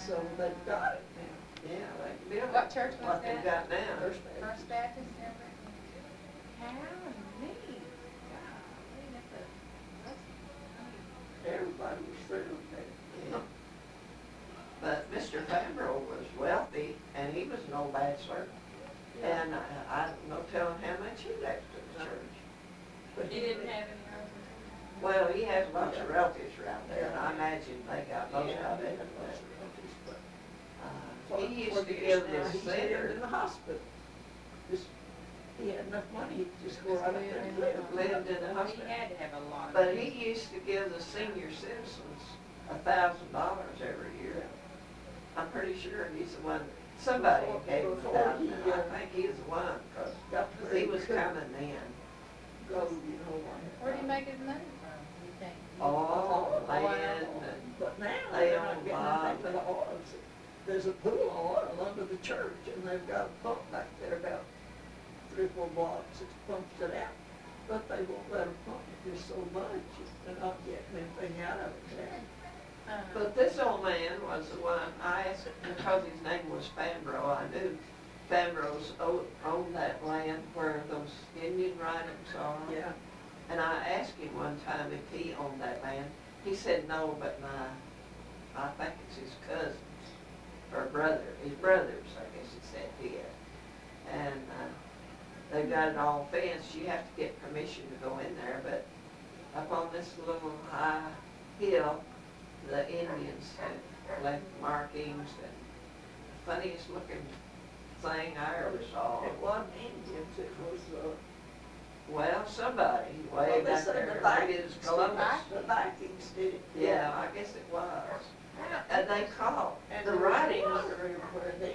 So they've got it now. Yeah, they built What church was what they've that? got now. First First Baptist. Baptist, How neat. Golly, that's Everybody was thrilled with it. Yeah. But Mr. Fambro was wealthy, and he was no bachelor. And I don't know telling how much he left to the church. But he didn't have any relatives. Well, he has lots of relatives around there, and I imagine they got most of it. He used to give this He's center, in the hospital. Just, he had enough money, he'd just go right up there and live. lived in the He hospital. had to have a lot of But money. he used to give the senior citizens $1,000 every year. I'm pretty sure he's the one, somebody gave him Before $1,000, he, and I think he's the one, because Got he was coming in. Go, you know, Where'd he make his money from, you think? All land, and But now, They they're own not getting lot. anything for the oil. There's a pool of oil under the church, and they've got a pump back there about 3 or 4 blocks that pumps it out. But they won't let them pump it just so much, they're not getting anything out of it now. but this old man was the one, I asked, because his name was Fambro, I knew Fambro's owned that land where those Indian writings are. Yeah, And I asked him one time if he owned that land. He said no, but I think it's his cousins, or his brothers, I guess he said, did. And they've got it all fenced. You have to get permission to go in there, but up on this little high hill, the Indians had left markings, and the funniest looking thing I ever saw. it wasn't Indians, it was, Well, somebody way well, they back said there, the maybe it Vikings was did Columbus. it. The Vikings did it. Yeah, I guess it was. And they caught And the there was writings. water everywhere then.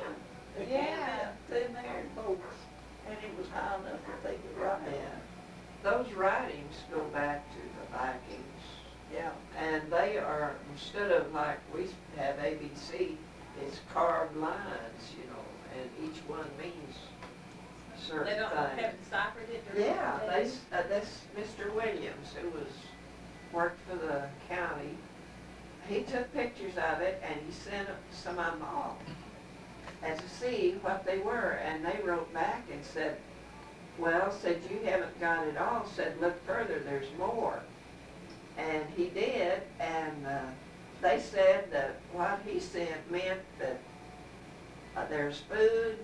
They came Yeah. out in there in boats, and it was high enough that they could ride. Yeah, those writings go back to the Vikings. Yeah. And they are, instead of like we have ABC, it's carved lines, you know, and each one means a certain They don't thing. have deciphered it? or Yeah, anything? that's Mr. Williams, who worked for the county. He took pictures of it and he sent some of them off and to see what they were. And they wrote back and said, well, said, you haven't got it all. Said, look further, there's more. And he did, and they said that what he sent meant that there's food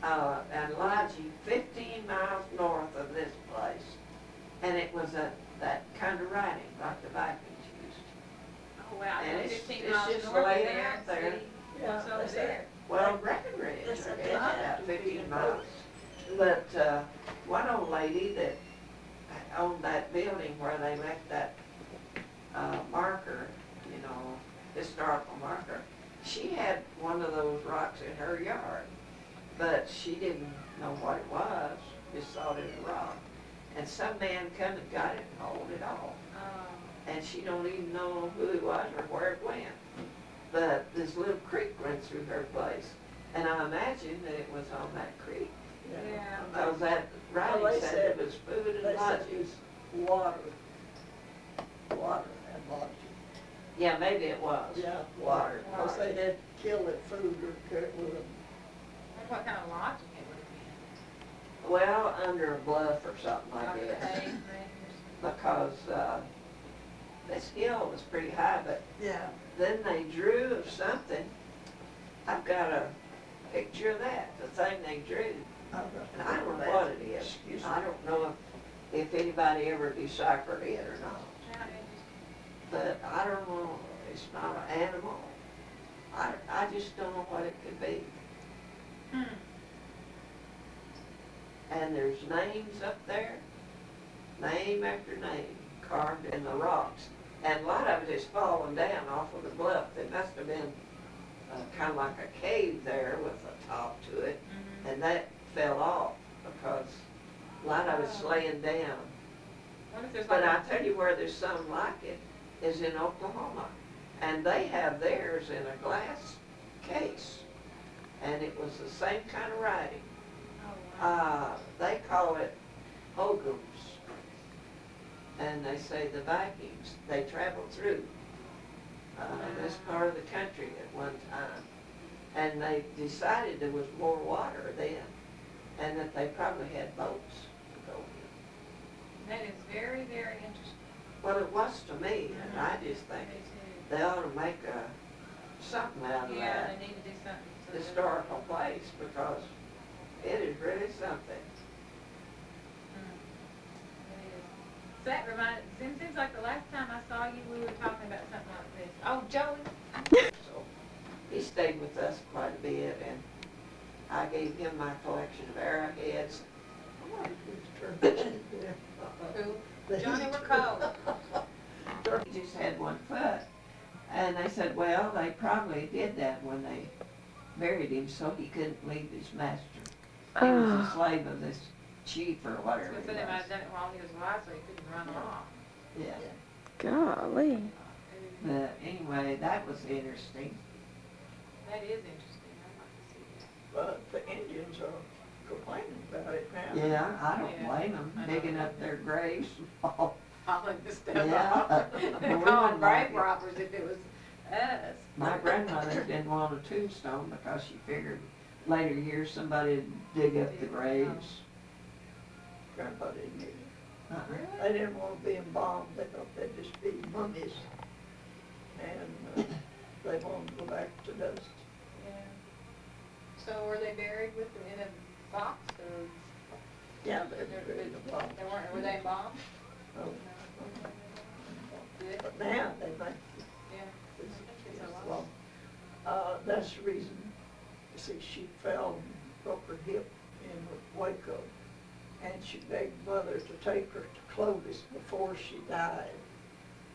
and lodging 15 miles north of this place. And it was that kind of writing, like the Vikings used. Oh, wow, And so it's 15 miles just north of laying there, out there. see Yeah, what's over that's there. it. Well, Breckenridge, Yes, I it guess, did. about 15 miles. But one old lady that owned that building where they left that marker, you know, historical marker, she had one of those rocks in her yard, but she didn't know what it was, just thought it was a rock. And some man come and got it and hauled it off. And she don't even know who it was or where it went. But this little creek runs through her place, and I imagine that it was on that creek. Yeah. Because that Well, writing they said said- it was food and They said it lodging. was water and lodging. Yeah, maybe it was. Yeah, Water. because they had killed it food or cook it with them. And what kind of lodging it would have Well, under a bluff or something been? like Like a this. cave, maybe, Because this hill was pretty high, but Yeah. then they drew of something. I've got a picture of that, the thing they drew. And I don't know what it is. Excuse me. I don't know if anybody ever deciphered it or not. How interesting. But I don't know, it's not an animal. I just don't know what it could be. And there's names up there, name after name, carved in the rocks. And a lot of it is fallen down off of the bluff. There must have been kind of like a cave there with a top to it, and that fell off because a lot of it's laying down. What if there's But like I tell you where there's some like it is in Oklahoma, and they have theirs in a glass case, and it was the same kind of writing. oh, wow. They call it Hogan's, and they say the Vikings, they traveled through this part of the country at one time. And they decided there was more water then, and that they probably had boats to go in. That is very, very interesting. Well, it was to me, and I just think Me too. they ought to make something out of Yeah, that they need to do something. to- historical place, because it is really something. It is. So that seems like the last time I saw you, we were talking about something like this. Oh, Joey. So he stayed with us quite a bit, and I gave him my collection of arrowheads. Who? Johnny, we're cold. He just had one foot. And they said, well, they probably did that when they buried him so he couldn't leave his master. He was a slave of this chief or whatever So he they might have was. done it while he was alive so he couldn't run off. Yeah. Golly. But anyway, that was interesting. That is interesting. I'd like to see that. But the Indians are complaining about it now. Yeah, I don't Yeah. blame them, I know. digging up their graves. Oh, Hauling the stuff Yeah. off. We They're wouldn't calling like grave it. robbers if it was us. My grandmother didn't want a tombstone because she figured later years somebody'd dig up the graves. Grandpa didn't either. Uh-uh. They didn't want to be embalmed, they thought they'd just be mummies. And they wanted to go back to dust. Yeah. So were they buried in a box or? Yeah, they were buried in a box. They weren't, were they embalmed? Oh, Good. but now they make Yeah. it's a law. That's the reason, you see, she fell and broke her hip in Waco. And she begged Mother to take her to Clovis before she died,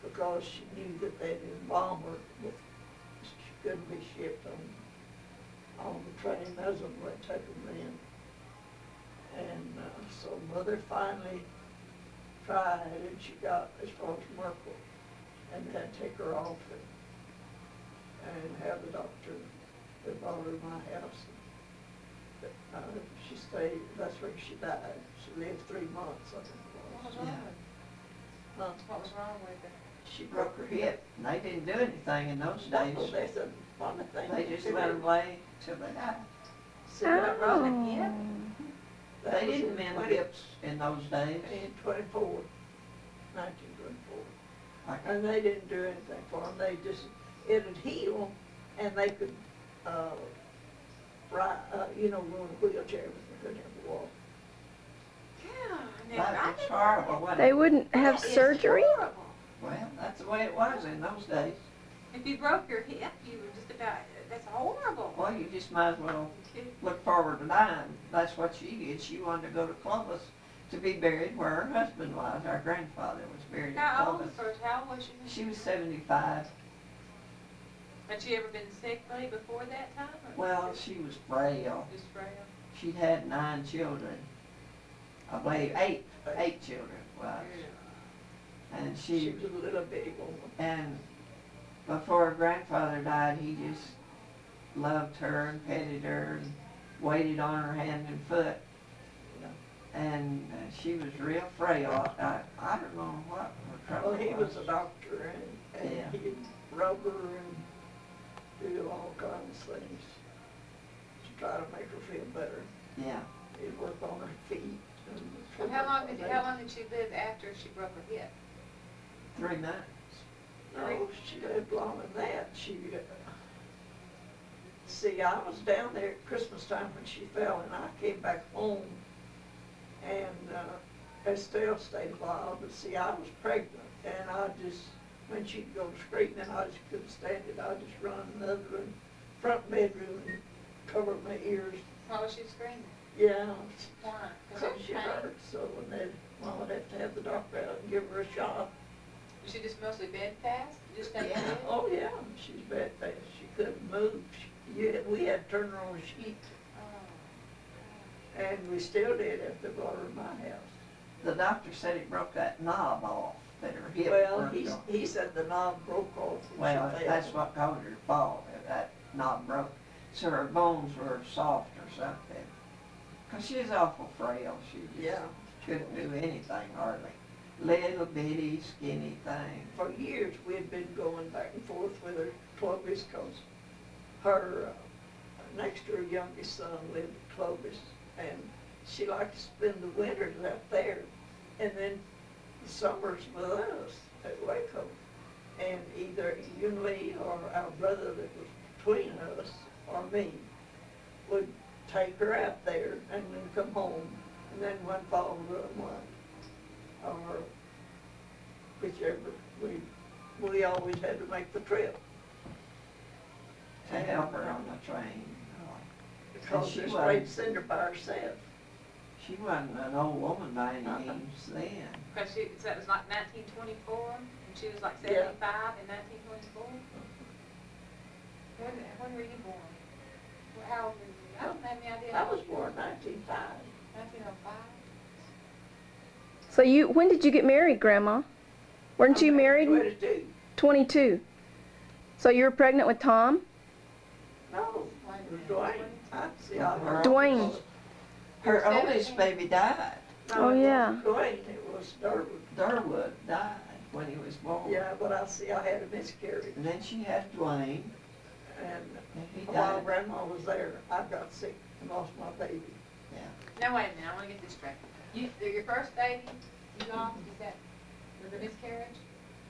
because she knew that they'd embalm her, but she couldn't be shipped on the train. Those of them would take them in. And so Mother finally tried, and she got as far as Merkel, and they had to take her off and have the doctor. They brought her to my house. She stayed, that's where she died. She lived 3 months, I think it What was. was wrong Yeah. with her? What was wrong with her? She broke her hip, and they didn't do anything in those days. Well, that's a funny thing. They just let them lay till they died. See, that was Oh. in, hip? that They was didn't in mend 20 hips in those days. In 1924. Like, And they didn't do anything for them. They just, it'd heal, and they could, go in a wheelchair, but they couldn't ever walk. Yeah. that was horrible, wasn't They it? wouldn't have surgery? Well, that's the way it was in those days. If you broke your hip, you were just about, that's horrible. Well, you just might as well look forward to dying. That's what she did. She wanted to go to Clovis to be buried where her husband was. Our grandfather was buried in How old Clovis. first? How old was she? She was 75. Had she ever been sick maybe before that time? Or Well, she was frail. just frail? She'd had 9 children. I believe eight children. Well, and She she, was a little big woman. and before her grandfather died, he just loved her and petted her and waited on her hand and foot. And she was real frail. I don't know what her trouble Well, he was a doctor, and Yeah. he'd rub her and do all kinds of things to try to make her feel better. Yeah. He'd work on her feet. And how long did she live after she broke her hip? 3 months. No, she lived longer than that. See, I was down there at Christmas time when she fell, and I came back home, and Estelle stayed a while, but see, I was pregnant, and I just, when she'd go screaming, I just couldn't stand it. I'd just run in the other room, front bedroom, and cover my ears. Why was she screaming? Yeah, Why? because she hurt, so when they, well, I'd have to have the doctor out and give her a shot. Was she just mostly bedfast? Just stay in Yeah. bed? Oh, yeah, she's bedfast. She couldn't move. We had to turn her on a sheet, Oh. and we still did after they brought her to my house. The doctor said it broke that knob off that her hip Well, worked on. he said the knob broke off when Well, she fell. that's what caused her to fall. That knob broke. So her bones were soft or something. 'Cause she was awful frail. She just Yeah. couldn't do anything hardly. little bitty skinny thing. For years, we had been going back and forth with her, Clovis, because her, next to her youngest son lived in Clovis, and she liked to spend the winters out there, and then the summers with us at Waco. And either EunaLee or our brother that was between us, or me, would take her out there and then come home, and then one fall run one, or whichever. We always had to make the trip. To help her on the train. Because she this wasn't- great cinder by herself. She wasn't an old woman by any means then. Cause so that was like 1924, and she was like Yeah. 75 in 1924? When were you born? How old were you? I don't have any idea. I how was old you were. born 1905. 1905? So when did you get married, Grandma? Weren't you married? 22. 22. So you were pregnant with Tom? No, it was Dwayne. I see. Dwayne. Her You're oldest 17. baby died. Oh, yeah. Dwayne, it was Durwood. Durwood died when he was born. Yeah, but I had a miscarriage. And then she had Dwayne, And and he while died. Grandma was there, I got sick and lost my baby. No, wait a minute, I wanna get this straight. Your first baby, you lost, is that, was it miscarriage?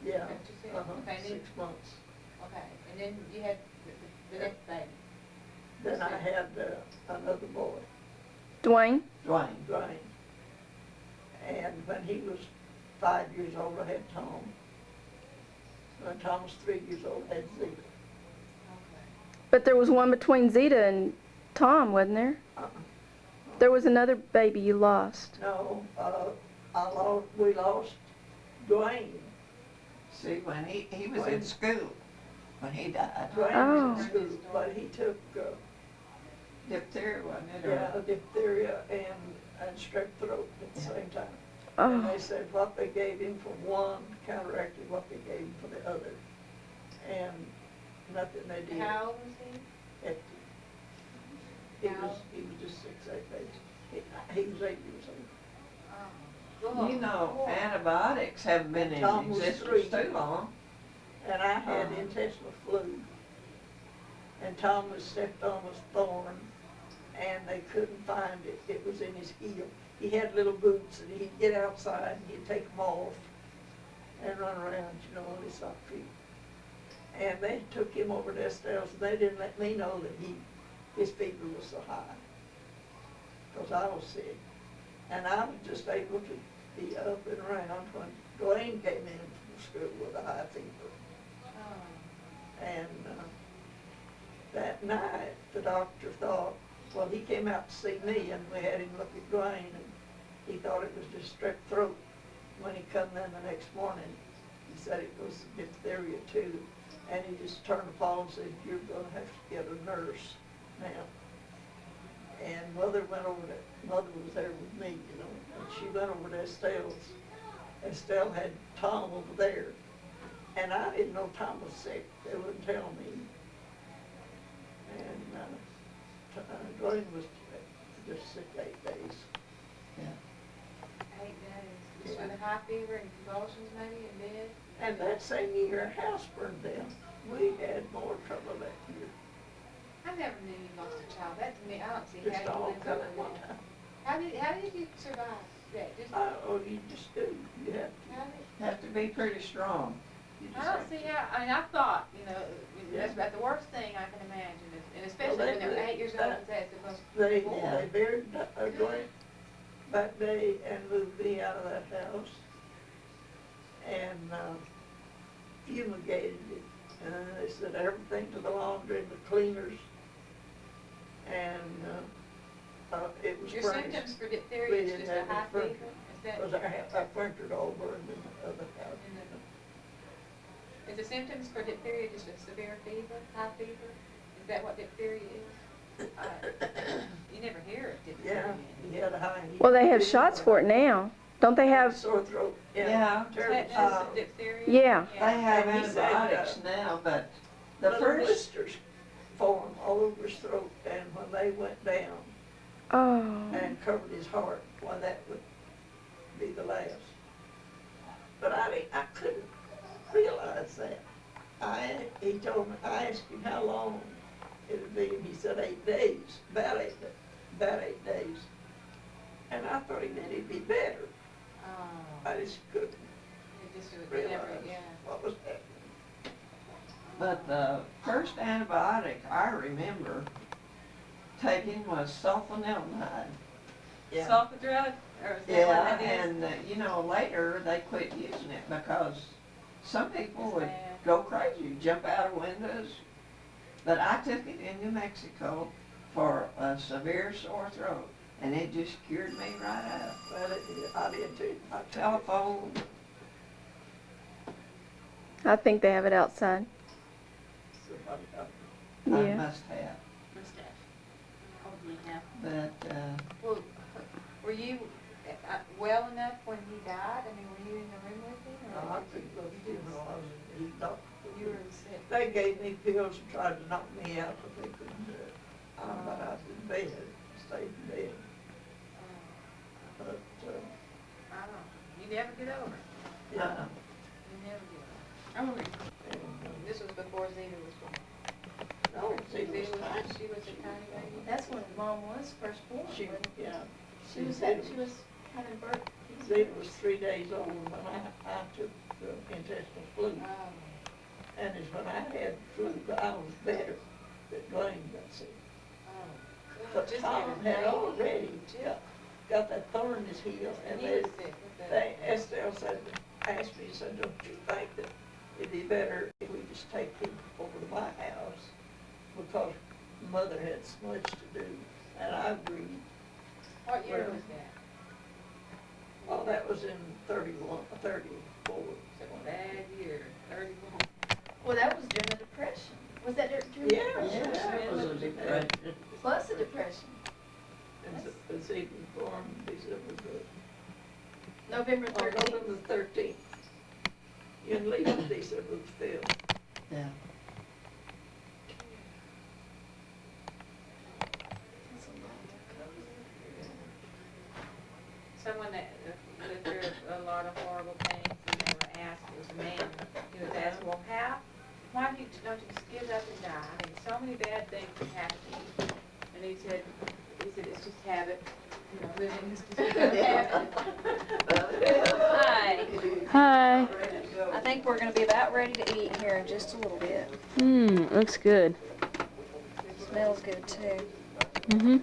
Yeah, That's what you said? Okay, and then- 6 months. Okay, and then you had the next baby. Then I had another boy, Dwayne? Dwayne. Dwayne. And when he was 5 years old, I had Tom. When Tom was 3 years old, I had Zeke. Okay. But there was one between Zeta and Tom, wasn't there? Uh-uh. There was another baby you lost. No, we lost Dwayne. See, when he was in school when he died. Dwayne Oh. was in school, but he took, Diphtheria, wasn't it? or- yeah, diphtheria and strep throat at the same time. Oh. And they said what they gave him for one counteracted what they gave him for the other. And nothing they did. How old was he? He was just 6, 8 days. He was 8 years old. You know, antibiotics haven't been in Tom was existence 3. too long. And I had Uh-huh. intestinal flu. And Tom was stepped on a thorn, and they couldn't find it. It was in his heel. He had little boots, and he'd get outside, and he'd take them off and run around, you know, on his soft feet. And they took him over to Estelle's, and they didn't let me know that his fever was so high, because I was sick. And I was just able to be up and around when Dwayne came in from school with a high fever. Oh. And that night, the doctor thought, well, he came out to see me, and we had him look at Dwayne, and he thought it was just strep throat. When he come in the next morning, he said it was diphtheria too, and he just turned to Paul and said, you're gonna have to get a nurse now. And Mother was there with me, you know, and she went over to Estelle's. Estelle had Tom over there, and I didn't know Tom was sick. They wouldn't tell me. And Dwayne was just sick 8 days. 8 days. Just with a high fever and convulsions maybe in bed? And that same year, our house burned down. We had more trouble that year. I never knew you lost a child. That to me, I don't see Just how you all lived come through at one that. time. How did you survive that? Just, Oh, you just do. You have how did, Have to be pretty strong. You I just don't have see to. how, I mean, I thought, Yeah. that's about the worst thing I can imagine, and especially Well, when they're they- 8 years old, as that's supposed to They be born. Yeah. buried Dwayne that day and moved me out of that house and fumigated it. And then they sent everything to the laundry and the cleaners. And it was Your furnished. symptoms for diphtheria We is didn't just a have high any furniture. fever? Is that, Because our furniture all burned in the other house. is the symptoms for diphtheria just a severe fever, high fever? Is that what diphtheria is? You never hear of diphtheria. Yeah, he had a high. Well, they have shots for it now. Don't they have? Sore throat. Yeah. Terrible That- sore that's throat. diphtheria? Yeah. They have And he said, antibiotics now, but the Little first, blisters formed all over his throat, and when they went down Oh. and covered his heart, why that would be the last. but I couldn't realize that. He told me, I asked him how long it would be, and he said 8 days, about 8 days. And I thought he meant it'd be better. Oh, I just couldn't it just was realize never, yeah. what was happening. But the first antibiotic I remember taking was sulfonamide. Yeah. Sulfa drug, or is that Yeah, what that is? and, you know, later they quit using it because some people It's would bad. go crazy, jump out of windows. But I took it in New Mexico for a severe sore throat, and it just cured me right up. Well, I did too. I took it. Telephone, I think they have it outside. Somebody got I Yeah. must have, Mustache. Probably have. but, Well, were you well enough when he died? I mean, were you in the room with him? No, Or I couldn't go to funeral. He thought you were sick? they gave me pills and tried to knock me out, but they couldn't do it. But I was in bed, stayed in bed. But, I don't know. You never get over it. yeah. You never get over it. And, This was before Zeta was born. no, see, Zeta it was fine. she was a tiny baby. That's when Mom was first born. She, wasn't it? yeah. She was having birth. Zeta was 3 days old when I took the intestinal fluid. Oh, And it's when I had flu, I was better, that Glenn got sick. oh. But Just Tom having had baby. already got that thorn in his heel, and He they, was sick with that. Estelle said, asked me, said, don't you think that it'd be better if we just take him over to my house? Because Mother had so much to do, and I agreed. What year was that? Oh, that was in 34. It's a bad year, 31. Well, that was during the Depression. Was that during the Yeah, Depression? that was a depression. Plus the Depression. And he was born December the, November oh, 13th. November 13th. EunaLee was December the 5th. yeah. Someone that lived through a lot of horrible things, and they were asked, it was a man, he was asked, well, why don't you just give up and die? I mean, so many bad things have happened to you. And he said, it's just habit, you know, living is just habit. Hi. Hi. I think we're gonna be about ready to eat here in just a little bit. Looks good. Smells good too. Mm-hmm.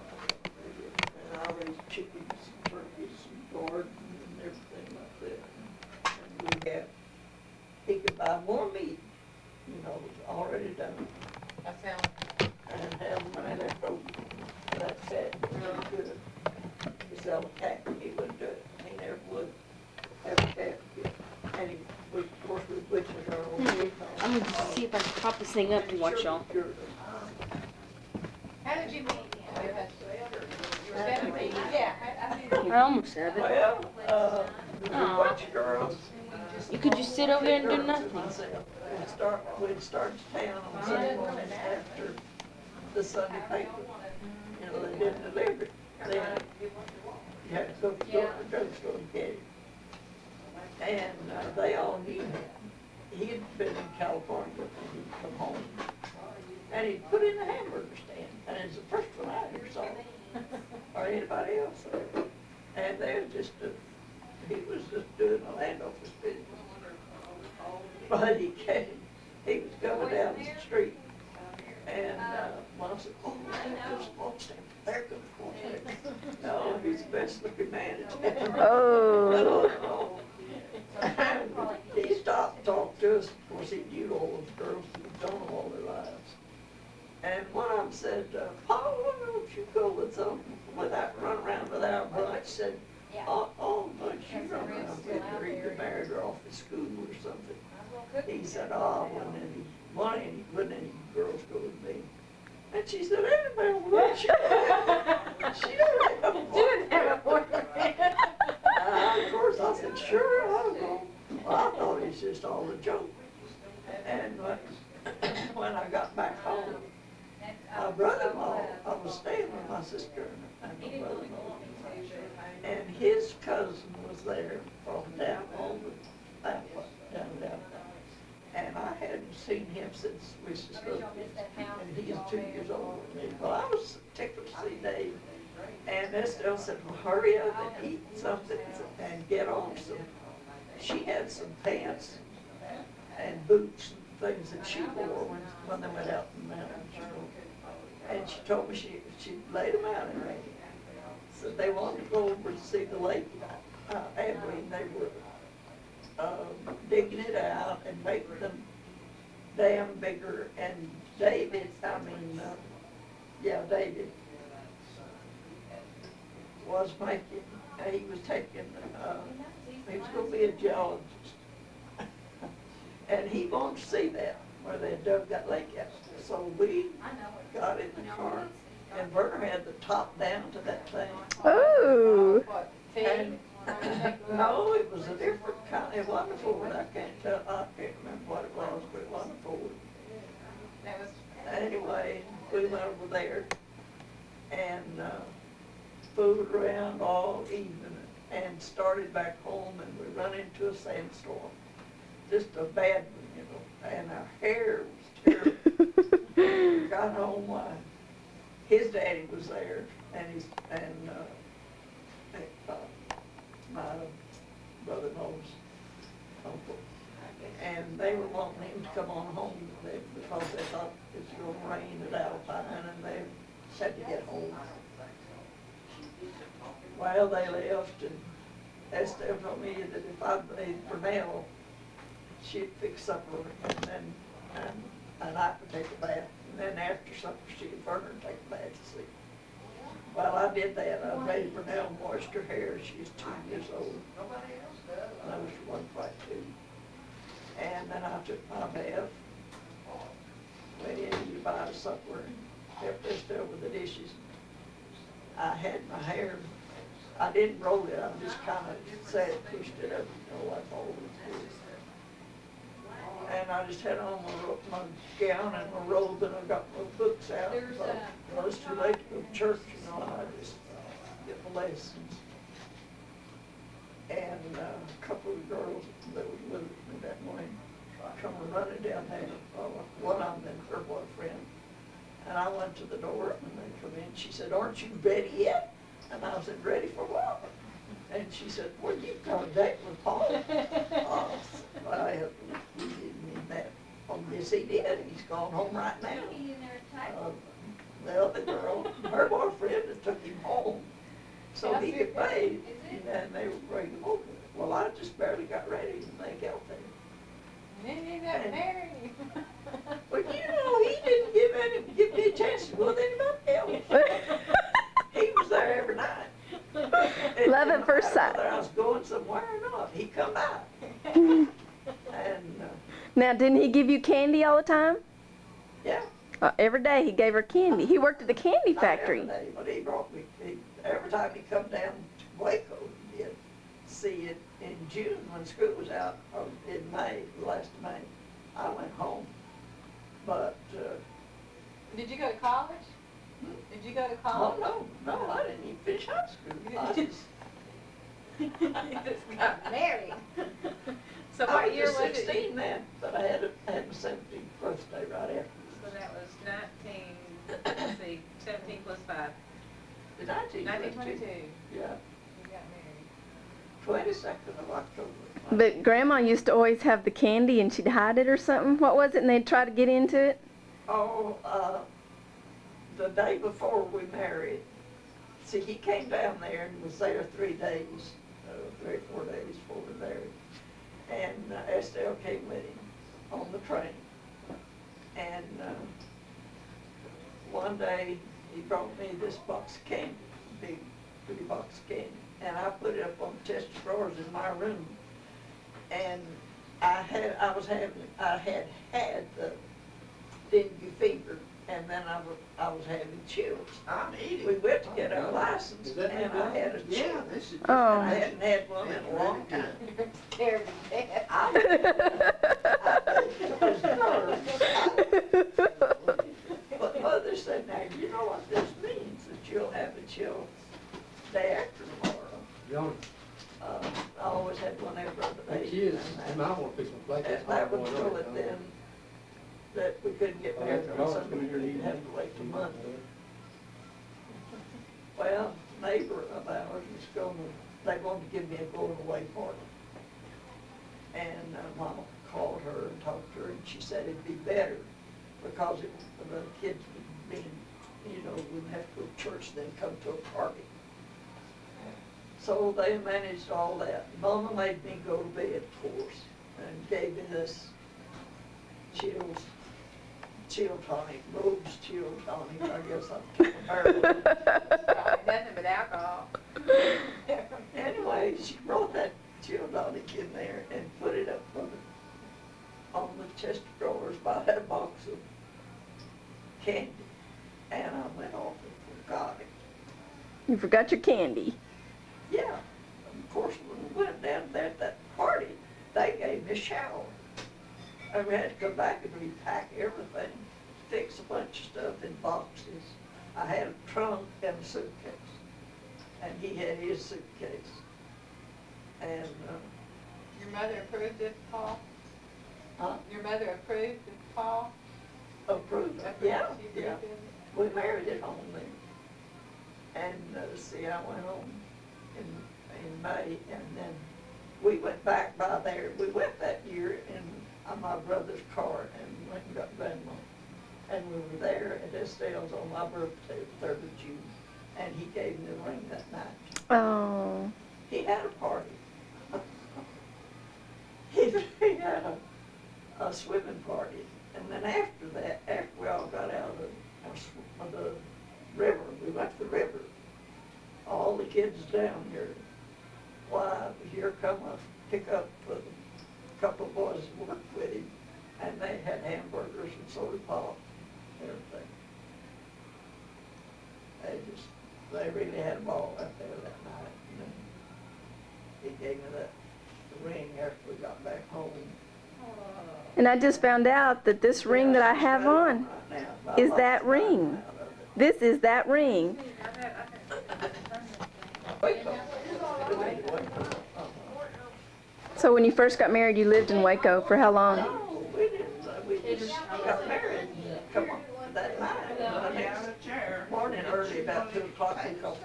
And I raised chickens and turkeys and gardens and everything like that. And we had, he could buy more meat, you know, it was already done, I found, and have money left over. That fat, really good. He sell a cat, he wouldn't do it, he never would have a cat. And he, of course, we butchered our own meat. I'm gonna see if I can prop this thing up to watch y'all. how did you meet him? You were 17? Yeah, I did. I almost have it. Well, we Aw. watch girls. You could just sit over there and do Girls nothing. myself. We'd start town on Sunday mornings after the Sunday paper. You know, they didn't deliver it. Then you had to go to the drugstore and get it. And they all knew him. He'd been in California when he'd come home. And he'd put in a hamburger stand. And it's the first one I ever saw, or anybody else. And they were just, he was just doing a land office business. But he was going down the street. And Mom said, oh, there's a small stand. There comes one. No, he's the best looking man in town. Oh. He stopped and talked to us. Of course, he knew all those girls who'd done them all their lives. And one of them said, Paul, why don't said, oh, but you don't know, if he married her off at school or something. He said, oh, wouldn't any girls go with me? And she said, anybody would. She don't have a boyfriend. Of course, I said, sure, I'll go. Well, I thought it was just all a joke. And when I got back home, my brother-in-law, I was staying with my sister and my brother-in-law, and his cousin was there from down over that way, down. And I hadn't seen him since we was little kids, and he is 2 years older than me. Well, I was tickled to see Dave, and Estelle said, well, hurry up and eat something and get on some. She had some pants and boots and things that she wore when they went out in the mountains, you know. And she told me she laid them out in there. So they wanted to go over to see the lake, Abilene. They were digging it out and making them dam bigger. And David was making, he was taking, he was going to be a geologist. And he wanted to see that, where they dug that lake out. So we got in the car, and Werner had the top down to that thing. Ooh. And, no, it was a different kind, it wasn't a Ford, I can't remember what it was, but it wasn't a Ford. Anyway, we went over there and fooled around all evening and started back home, and we run into a sandstorm. Just a bad one, you know, and our hair was terrible. We got home, his daddy was there, and my brother-in-law's uncle, and they were wanting him to come on home because they thought it was going to rain at Alpine, and they had to get home. Well, they left, and Estelle told me that if I made Pernell, she'd fix supper, and I could take a bath. And then after supper, she'd burn her and take a bath to sleep. Well, I did that. I made Pernell moist her hair. She's 2 years old. And I was 1.2. And then I took my bath, went in to buy supper, and helped Estelle with the dishes. I had my hair, I didn't roll it, I just kind of sat, pushed it up, you know, like always do. And I just had on my gown and my robe, and I got my books out. Well, it's too late to go to church, you know, and I just get my lessons. And a couple of girls that was with me that morning come running down there. One of them and her boyfriend. And I went to the door, and they come in. She said, aren't you ready yet? And I said, ready for what? And she said, well, you've got a date with Paul. Well, he didn't mean that. Oh, yes, he did. He's gone home right now. The other girl, her boyfriend, took him home so he could bathe, and they were ready to move. Well, I just barely got ready, and they got there. Then you got married. But you know, he didn't give me a chance to go with anybody else. He was there every night. Love at first sight. Whether I was going somewhere or not, he come out. And Now, didn't he give you candy all the time? yeah. Every day he gave her candy. He worked at the candy factory. Not every day, but he brought me, every time he come down to Waco, he did see it in June when school was out, or in May, the last of May. I went home, but, Did you go to college? Did you go to college? oh, no, I didn't even finish high school. I just, You just got married. So I what year was was just it? 16 then, but I had my 17th birthday right after. So that was 17 plus 5. The 1922. 1922. Yeah, You got married. 22nd of October. But Grandma used to always have the candy and she'd hide it or something. What was it? And they'd try to get into it? Oh, the day before we married, see, he came down there and was there 3 days, 3 or 4 days before we married. And Estelle came with him on the train. And one day he brought me this box of candy, big pretty box of candy. And I put it up on the chest of drawers in my room. And I had had the dengue fever, and then I was having chills. I'm eating. We went to get our license, Is that and I had a Yeah, chill. this is. Oh. I hadn't had one in a long time. Scared to death. I think it was nerves. But Mother said, now, you know what this means, that you'll have a chill day after tomorrow. Y'all, I always had one every other the day. kids, and I wanna fix my plate. And that would throw it then, that we couldn't get married on Sunday, we'd have to wait till Monday. Well, neighbor of ours was they wanted to give me a going away party. And Mama called her and talked to her, and she said it'd be better because the kids would be, wouldn't have to go to church, then come to a party. So they managed all that. Mama made me go to bed, of course, and gave me this chill tonic, Rogue's chill tonic. I guess I'm killing her. Nothing but alcohol. Anyway, she brought that chill tonic in there and put it up on the chest of drawers by that box of candy. And I went off and forgot it. You forgot your candy. Yeah, of course, when we went down there at that party, they gave me a shower. And we had to come back and repack everything, fix a bunch of stuff in boxes. I had a trunk and a suitcase, and he had his suitcase. And, Your mother approved it, Paul? Huh? Your mother approved it, Paul? approved it, yeah, yeah. We married at home then. And, see, I went home in May, and then we went back by there. We went that year in my brother's car and went and got grandma. And we were there at Estelle's on my birthday, the 3rd of June, and he gave me the ring that night. Oh. He had a party. he had a swimming party. And then after that, after we all got out of the river, we went to the river. All the kids down here. Why, here come a pickup with a couple of boys who worked with him, and they had hamburgers and soda pop and everything. They really had a ball out there that night. And then he gave me that ring after we got back home. And I just found out that this ring that I have on is that ring. This is that ring. So when you first got married, you lived in Waco for how long? No, we didn't. We just got married. Come on, that night. The next morning early, about 2 o'clock, we come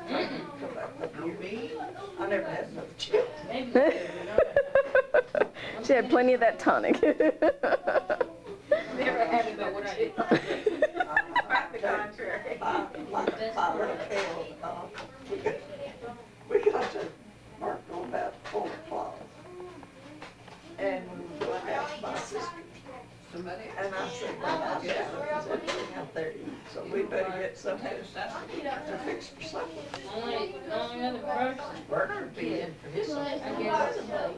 back up here. I never had another chill. She had plenty of that tonic. Never had it, but what I did. Quite the contrary. My little tail, we got to work on about 4 o'clock. And we were going out to my sister. And I said, well, I've got everything out there to eat, so we better get something to fix for supper. Only other person. Werner would be in for his supper.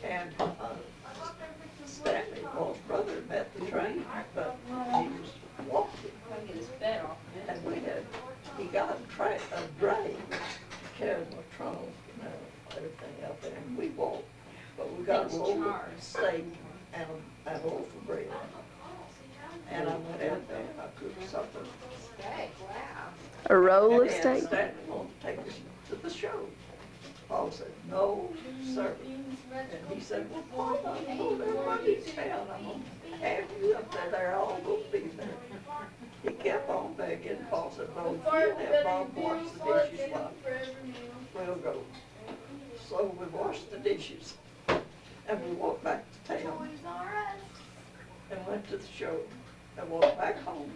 And Stanley, Paul's brother, met the train, but he was walking. Get his fat off. And he got a dray, carried my trunk, everything out there, and we walked. But we got a roll of steak and a loaf of bread. And I went out there and I cooked something. A roll of And steak. Stanley wanted to take us to the show. Paul said, no, sir. And he said, well, Paul, I told everybody in town, I'm going to have you up there, they're all going to be there. He kept on begging. Paul said, no, you have Bob wash the dishes while we'll go. So we washed the dishes, and we walked back to town, and went to the show, and walked back home.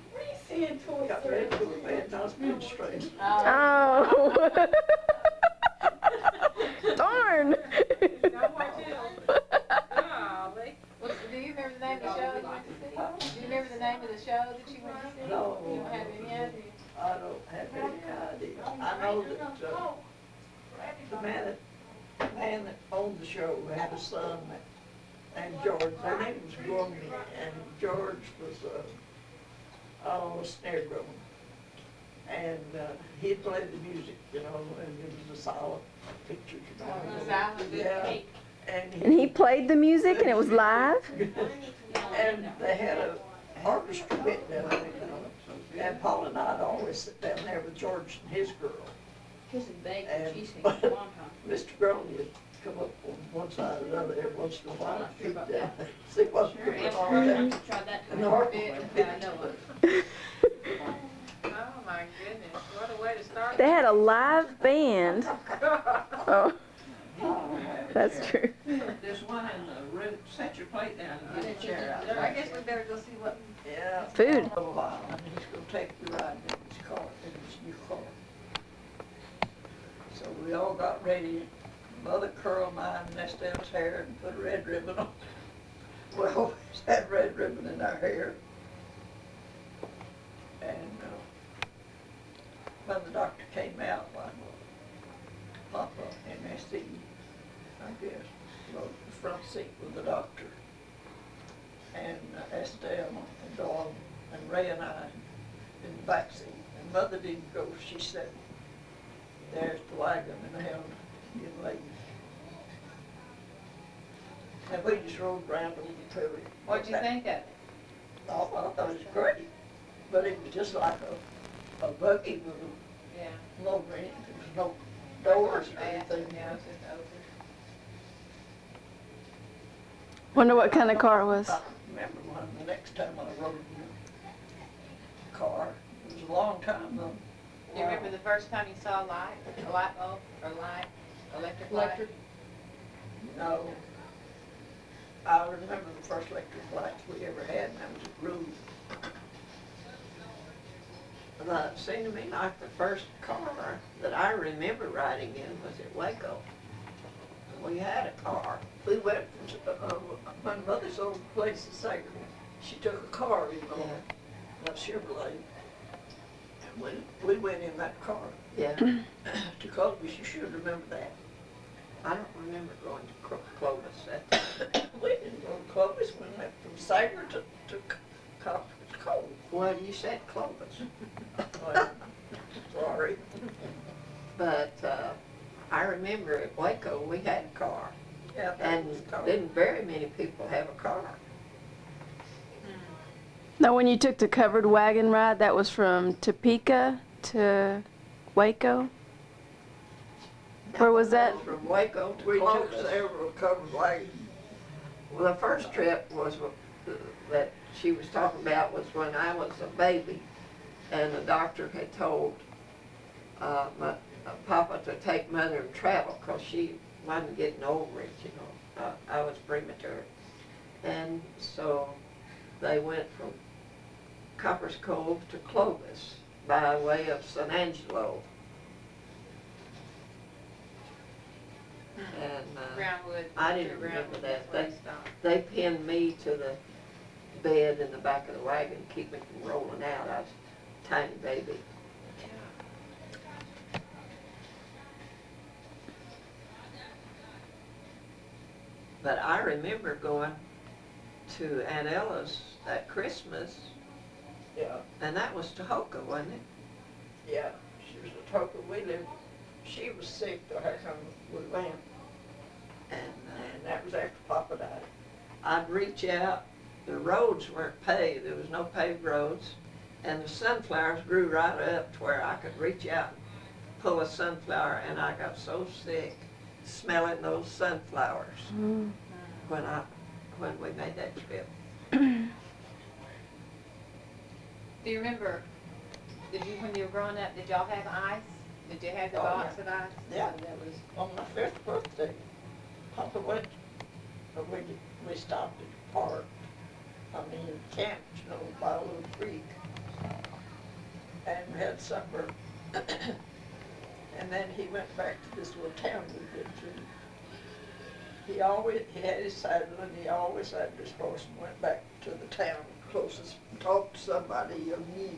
Got ready to go to bed, and I was bed straight. Oh. Darn. No more chills. Golly. Do you remember the name of the show that you went to see? Do you remember the name of the show that you went to see? No. You don't have any idea? I don't have any idea. I know that the man that owned the show had a son named George. Their name was Grundy, and George was a snare drummer. And he'd play the music, you know, and it was a silent picture, you know. Silent Yeah. cake. And he played the music and it was live? And they had an orchestra pit down there, you know. And Paul and I'd always sit down there with George and his girl. Kissing bacon, And she sings a long time. Mr. Grundy would come up on one side or the other every once in a while and peek down, see what's Sure, going ask on her, down. tried that And the before. orchestra Yeah, I pit. know it. Oh my goodness, what a way to start. They had a live band. Oh, that's true. There's one in the room, set your plate down and get a chair out. I guess we better go see what. Yeah. Food. For a while, and he's gonna take you riding in his car, in his new car. So we all got ready. Mother curled mine and Estelle's hair and put a red ribbon on. We always had red ribbon in our hair. And when the doctor came out, like Papa, MSC, I guess, rode the front seat with the doctor. And Estelle and Dawn and Ray and I in the back seat. And Mother didn't go, she sat there at the wagon and held EunaLee. And we just rode around over to it. What'd you think of it? Oh, I thought it was great, but it was just like a buggy with Yeah. no rent, there was no doors or Yeah, anything. yeah, it's just open. Wonder what kind of car it was. I remember one, the next time I rode in a car, it was a long time though. Do you remember the first time you saw a light bulb, or light, electric light? Electric. No. I remember the first electric lights we ever had, and that was a groove. But it seemed to me like the first car that I remember riding in was at Waco. We had a car. We went from my mother's old place in Sager. She took a car, you know, a Chevrolet. And we went in that car. Yeah. To Clovis, you should remember that. I don't remember going to Clovis that time. We didn't go to Clovis, we went from Sager to Clovis. Well, you said Clovis. Well, sorry. But I remember at Waco, we had a car. Yeah, and didn't very many people have a car. Now, when you took the covered wagon ride, that was from Topeka to Waco? Where was that? From Waco to Clovis. We took several covered wagons. Well, the first trip was that she was talking about was when I was a baby, and the doctor had told my Papa to take Mother and travel because she wasn't getting over it, you know. I was premature. And so they went from Copper's Cove to Clovis by way of San Angelo. And Brownwood. I didn't Brownwood, remember that. that's where it stopped. they pinned me to the bed in the back of the wagon, to keep me from rolling out. I was a tiny baby. But I remember going to Aunt Ella's that Christmas. Yeah. And that was Tahoka, wasn't it? Yeah, she was at Tahoka. We lived, she was sick, so how come we went? And that was after Papa died. I'd reach out, the roads weren't paved, there was no paved roads, and the sunflowers grew right up to where I could reach out and pull a sunflower, and I got so sick smelling those sunflowers when we made that trip. Do you remember, when you were growing up, did y'all have ice? Did you have the box of ice? Yeah, that was on my 5th birthday. Papa went, but we stopped at the park. I mean, camped, you know, by a little creek. And we had supper. And then he went back to this little town we lived in. He had his saddle and he always had his horse and went back to the town closest, talked to somebody he knew.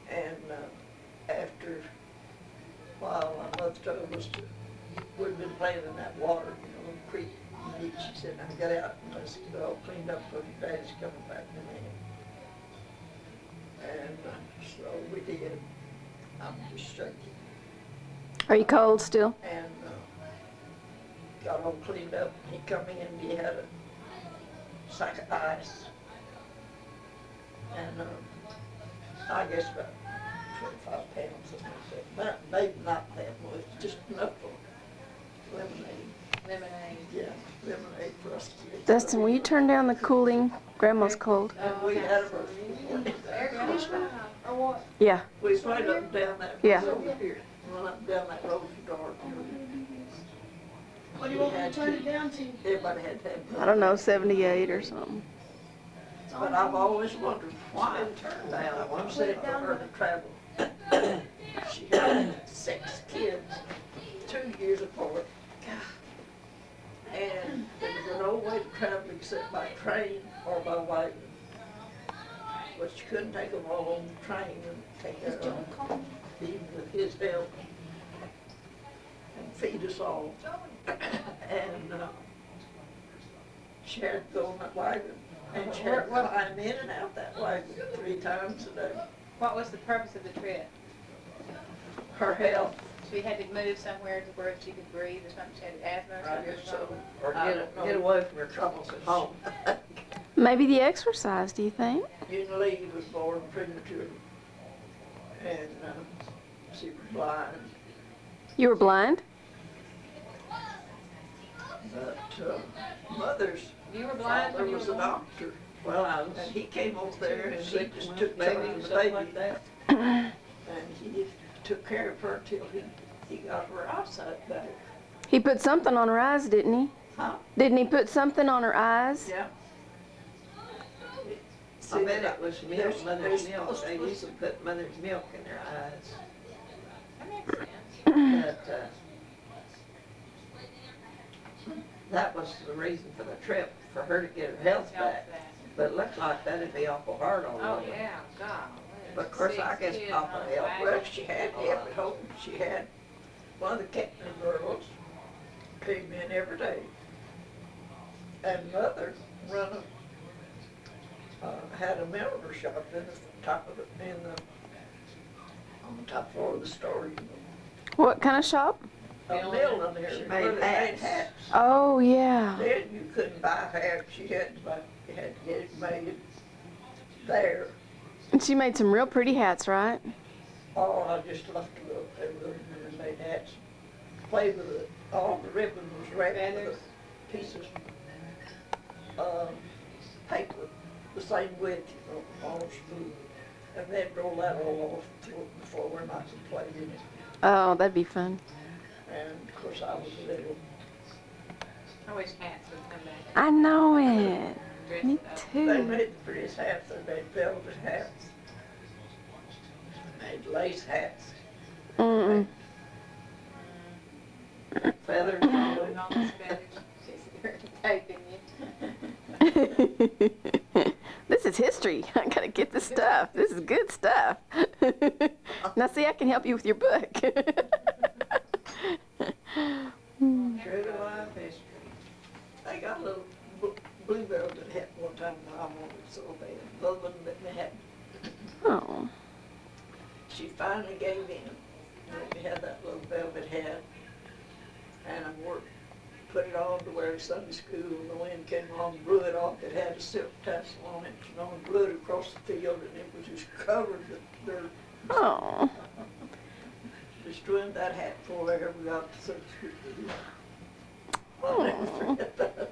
And after told us to, we'd been playing in that water, you know, in the creek. And she said, now get out and let's get it all cleaned up because your daddy's coming back in a minute. And so we did. I'm just shaking. Are you cold still? And got all cleaned up. He come in, he had a sack of ice. And I guess about 25 pounds, something like that. Maybe not that much, just enough for lemonade. Lemonade. Yeah, lemonade for us to get. Dustin, will you turn down the cooling? Grandma's cold. And we had a Air conditioner, or what? Yeah. we played up and down that Yeah. road here, run up and down that road for dark. What do you want me to turn it down to? Everybody had to have. I don't know, 78 or something. But I've always wondered why it turned down. I'm saying for her to travel. She had 6 kids, 2 years apart. And there was no way to travel except by train or by wagon. But she couldn't take them all on the train and take care of them, even with his help, and feed us all. And she had to go on that wagon. And she had to climb in and out that wagon 3 times a day. What was the purpose of the trip? Her health, She had to move somewhere to where she could breathe or something, she had asthma or I something? guess so. Or I don't know. get away from your troubles at home. Maybe the exercise, do you think? EunaLee was born premature, and she was blind. You were blind? But mother's You were blind father when you was were a born? doctor, Well, I was and he came over there and he just took maybe charge of the something baby. like that. And he took care of her till he got her eyesight back. He put something on her eyes, didn't he? Huh? Didn't he put something on her eyes? Yeah. I bet it was milk, There's mother's milk. supposed They to- used to put mother's milk in their eyes. That makes sense. But that was the reason for the trip, for her to get her health Help back. that. But it looked like that'd be awful hard on her. Oh, yeah, God. But of course, I 6 guess kids Papa on a helped. wagon. Well, she had help at home. She had one of the Kettner girls came in every day. And mother run had a millinery shop in the top of it, on the top floor of the store, you know. What kind of shop? A mill in there. She where made they hats. Oh, yeah. Then you couldn't buy hats. You had to get it made there. And she made some real pretty hats, right? Oh, I just loved to look. They were made hats. Played with it. All the ribbon was wrapped with pieces of paper, the same width, you know, all smooth. And then roll that all off before we're not to play in it. Oh, that'd be fun. And of course I was little. I wish hats would come back. I know it. Dress Me it up. They too. made the prettiest hats. They made velvet hats. Made lace hats. Mm-mm. Feathers Putting on on the feathers. She's taping you. This is history. I gotta get this stuff. This is good stuff. Now see, I can help you with your book. True to life history. They got a little blue velvet hat one time that I wanted so bad. Mother wouldn't let me have it. Oh. She finally gave in. Let me have that little velvet hat. And I put it on to wear to Sunday school, and the wind came along, blew it off. It had a silk tassel on it, you know, and blew it across the field, and it was just covered with dirt. Oh. Just ruined that hat before I ever got to Sunday school. I'll never Oh. forget that.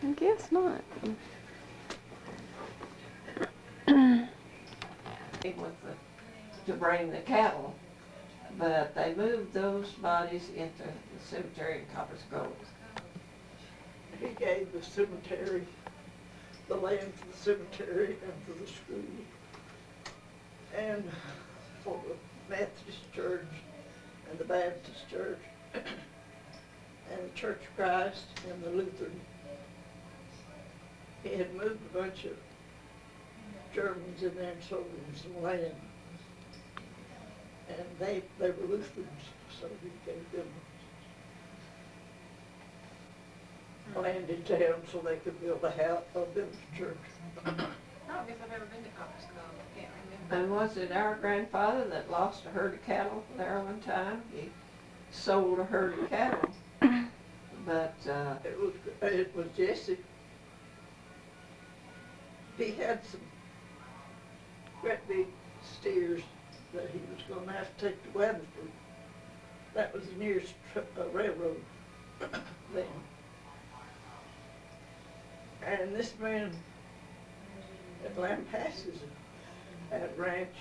I guess not. To bring the cattle, but they moved those bodies into the cemetery in Copper's Grove. He gave the cemetery, the land for the cemetery and for the school. And for the Methodist church and the Baptist church and the Church of Christ and the Lutheran. He had moved a bunch of Germans in there and sold them some land. And they were Lutherans, so he gave them land in town so they could build a house, build a church. I don't guess I've ever been to Copper's Cove, I can't remember. And was it our grandfather that lost a herd of cattle there one time? He sold a herd of cattle, but, It was Jesse. He had some great big steers that he was gonna have to take to Weatherford. That was the nearest railroad then. And this man at Lampasas at Ranch,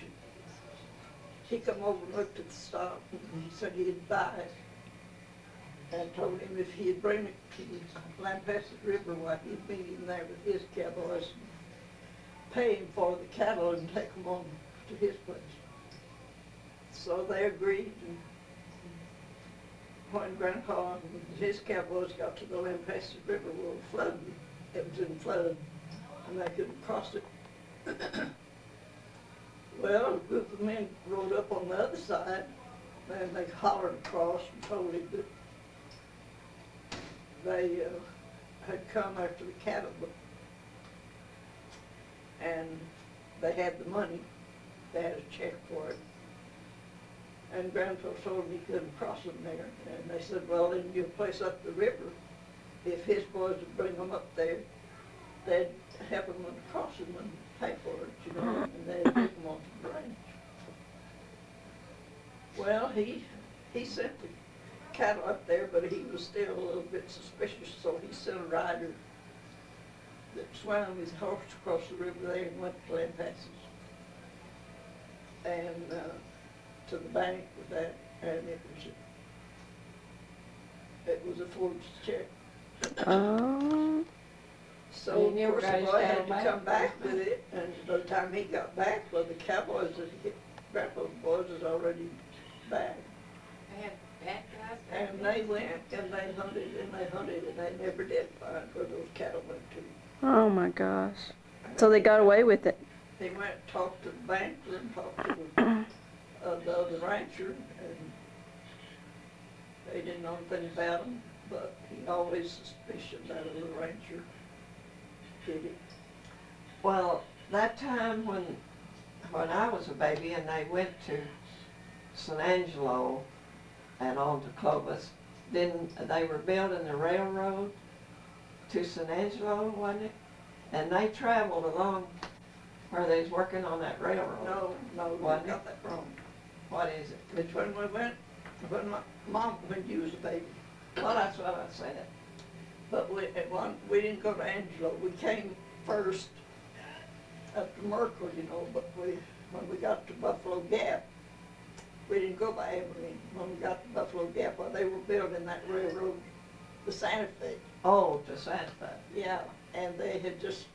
he come over and looked at the stock, and he said he'd buy it. And told him if he'd bring it to the Lampasas River, why he'd meet him there with his cowboys, and pay him for the cattle and take them on to his place. So they agreed, and when Grandpa and his cowboys got to the Lampasas River, well, flood, it was in flood, and they couldn't cross it. Well, a group of men rode up on the other side, and they hollered across and told him that they had come after the cattle, and they had the money. They had a check for it. And Grandpa told him he couldn't cross them there. And they said, well, then you'll place up the river. If his boys would bring them up there, they'd help them with crossing and pay for it, you know, and they'd take them onto the range. Well, he sent the cattle up there, but he was still a little bit suspicious, so he sent a rider that swam his horse across the river there and went to Lampasas. And to the bank with that, and it was a forged check. Oh. So, And you of course, guys the boy got had him to back? come back with it, and by the time he got back, well, the cowboys, Grandpa's boys was already back. They had bad guys back And then? they went, and they hunted, and they never did find where those cattle went to. Oh my gosh. So they got away with it. He went and talked to the banker and talked to the other rancher, and they didn't know anything about him, but he always suspicioned that other rancher did it. well, that time when I was a baby and they went to San Angelo and on to Clovis, then they were building the railroad to San Angelo, wasn't it? And they traveled along where they was working on that railroad. No, you Wasn't got that wrong. What is it? It's when we went, when my mom, when you was a baby. Well, that's what I said. But we didn't go to Angelo. We came first up to Merkel, you know, but when we got to Buffalo Gap, we didn't go by Abilene. When we got to Buffalo Gap, well, they were building that railroad, the Santa Fe. Oh, to Santa Fe. Yeah, and they had just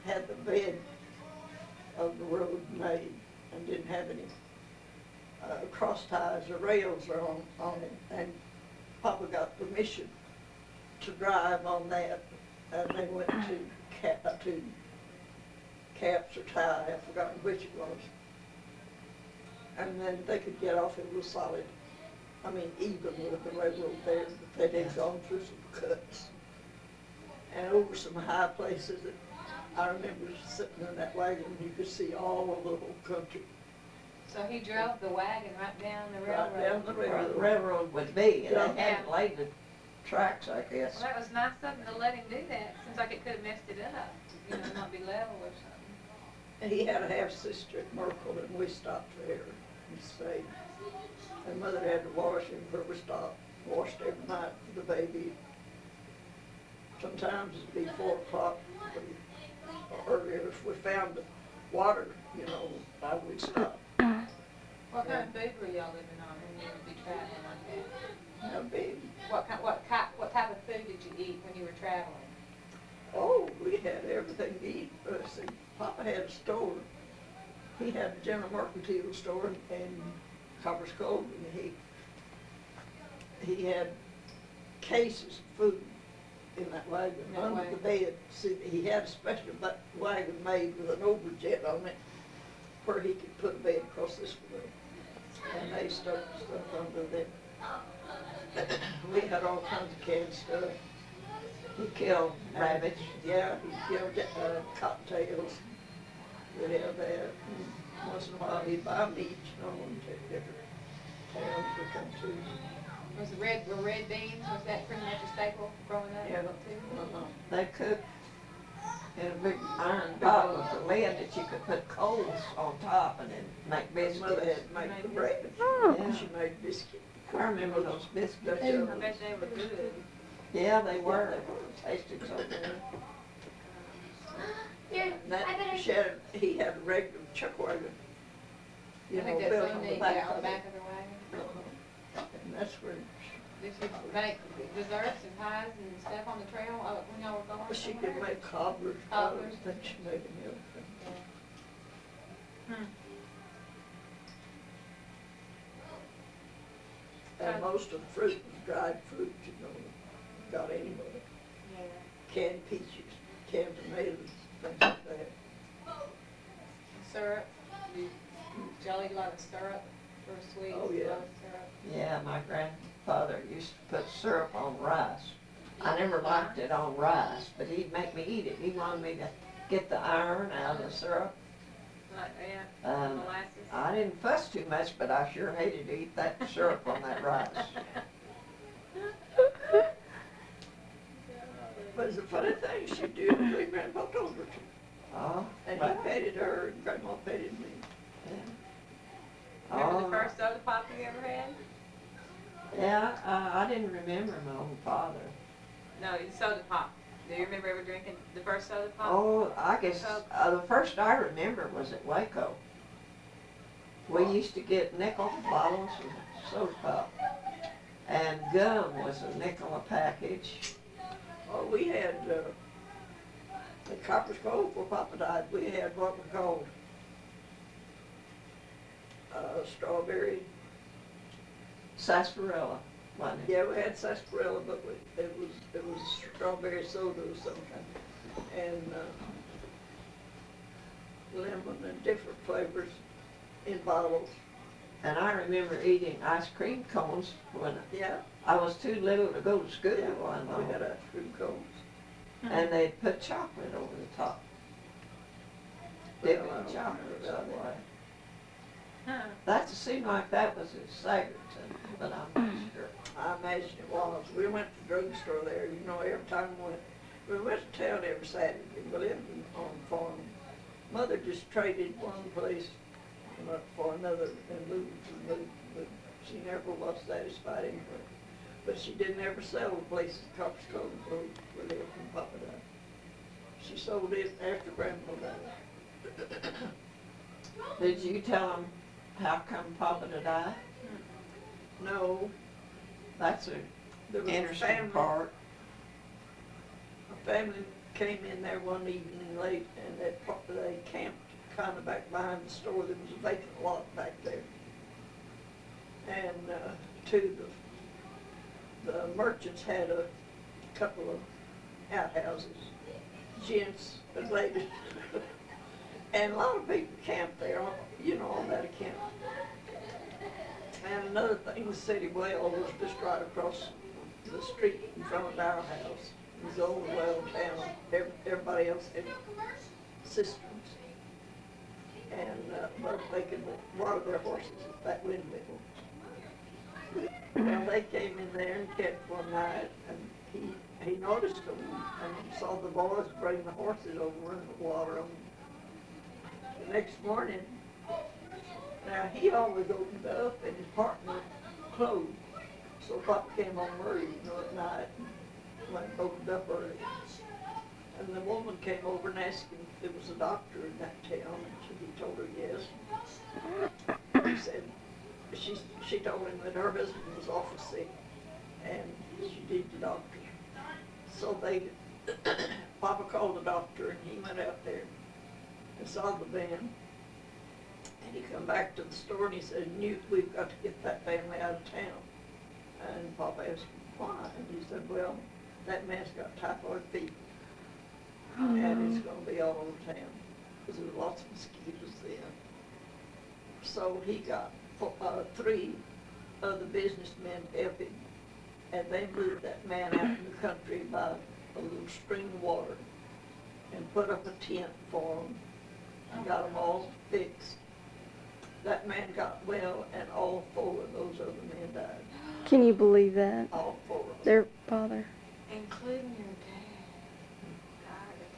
had the bed of the road made and didn't have any cross ties or rails on it. And Papa got permission to drive on that, and they went to Caps or Tie, I've forgotten which it was. And then they could get off, it was solid, even with the railroad there, but they had gone through some cuts. And over some high places that I remember sitting in that wagon, you could see all of the whole country. So he drove the wagon right down the railroad? Right down the Where the railroad. railroad would be, and Yeah. they hadn't laid the tracks, I guess. Well, that was nice of them to let him do that. Seems like it could have messed it up, you know, not be level or something. And he had a half-sister at Merkel, and we stopped there and stayed. And Mother had to wash him where we stopped, washed every night for the baby. Sometimes it'd be 4 o'clock or earlier. If we found water, you know, I would stop. What kind of food were y'all living on when you would be traveling like that? Now, baby, What type of food did you eat when you were traveling? oh, we had everything to eat. See, Papa had a store. He had a general mercantile store in Copper's Cove, and he had cases of food in that wagon, That under wagon. the bed. See, he had a special wagon made with an overjet on it where he could put a bed across this way. and they stuck stuff under them. We had all kinds of canned stuff. He killed rabbits. Yeah, he killed cocktails. We'd have that. And once in a while, he'd buy meat, you know, and take different towns we come to. Were red beans, was that pretty much a staple growing up Yeah. too? They cooked in a big iron pot with a lid that you could put coals on top and then make His mother biscuits. had made the bread. Yeah. She made biscuits. I remember those biscuits. I bet they were good. Yeah, they were. Tasted so good. He had a regular chuck wagon. You I know, think that's built on something the they back get on of the it. back of the wagon. And that's where They used to make desserts and pies and stuff on the trail when y'all were going she somewhere. could make cobblers. Cobblers. I think she made them everything. And most of the fruit was dried fruit, you know, got any of it. Yeah. Canned peaches, canned tomatoes, things like that. Syrup, y'all eat a lot of syrup for sweets, Oh, yeah. a lot of syrup. Yeah, my grandfather used to put syrup on rice. I never liked it on rice, but he'd make me eat it. He wanted me to get the iron out of the syrup. Like, yeah, molasses. I didn't fuss too much, but I sure hated to eat that syrup on that rice. But it's a funny thing, she did what Grandpa told her to. Oh, And well, he petted her and Grandma petted me. yeah. Remember the Oh, first soda pop you ever had? yeah, I didn't remember my own father. No, it's soda pop. Do you remember ever drinking the first soda pop? Oh, I guess the first I remember was at Waco. We used to get nickel bottles of soda pop, and gum was a nickel a package. Oh, we had, at Copper's Cove before Papa died, we had what we called, strawberry. Sarsaparilla, wasn't it? Yeah, we had sarsaparilla, but it was strawberry soda of some kind. And, lemon and different flavors in bottles. And I remember eating ice cream cones when Yeah, I was too little to go to school. yeah, I we had know. ice cream cones. And they'd put chocolate over the top. Well, Dipping I don't chocolate remember some that. way. Huh. That seemed like that was at Sagerton, but I'm not sure. I imagine it was. We went to the drugstore there, you know, every time we went to town every Saturday. We lived on a farm. Mother just traded one place for another and moved and moved and moved. She never was satisfied anywhere. But she didn't ever sell the place at Copper's Cove Road where they were from Papa died. She sold it after Grandpa died. Did you tell them how come Papa to die? No, That's an there was a interesting family. part. A family came in there one evening late and they camped kind of back behind the store. There was a vacant lot back there. And the merchants had a couple of outhouses, gents and ladies. And a lot of people camped there, you know, on that account. And another thing, the city well was just right across the street in front of our house. It was the only well in town. Everybody else had cisterns. And, but they could water their horses at that windmill. Well, they came in there and kept one night, and he noticed them and saw the boys bring the horses over and water them. The next morning, now he always opened up and his partner closed. So Papa came home early, you know, at night, and went and opened up early. And the woman came over and asked him if there was a doctor in that town, and he told her yes. He said, she told him that her husband was awful sick, and she needed the doctor. So Papa called the doctor, and he went out there and saw the van. And he come back to the store and he said, Newt, we've got to get that family out of town. And Papa asked him, why? And he said, well, that man's got typhoid fever. And it's going to be all over town, because there were lots of mosquitoes then. So he got three other businessmen help him. And they moved that man out in the country by a little stream of water and put up a tent for him and got them all fixed. That man got well, and all four of those other men died. Can you believe that? All four of them. Their father. Including your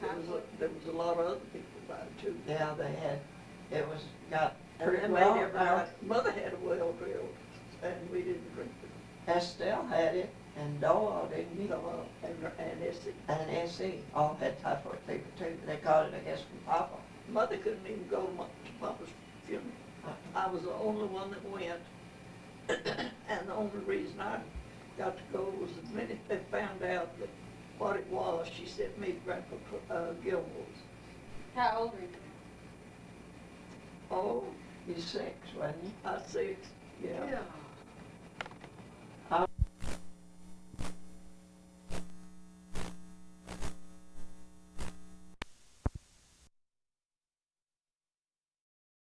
dad. There was a lot of other people died too. Yeah, they had, it was, got And pretty they well. made everybody, Mother had a well drilled, and we didn't drink it. Estelle had it, and Doyle, didn't you? And Essie. And Essie all had typhoid fever too. They caught it, I guess, from Papa. Mother couldn't even go to Papa's funeral. I was the only one that went. And the only reason I got to go was the minute they found out that what it was, she sent me to Grandpa Gilmore's. How old are you? Oh, He's 6, wasn't he? I 6, yeah. Yeah.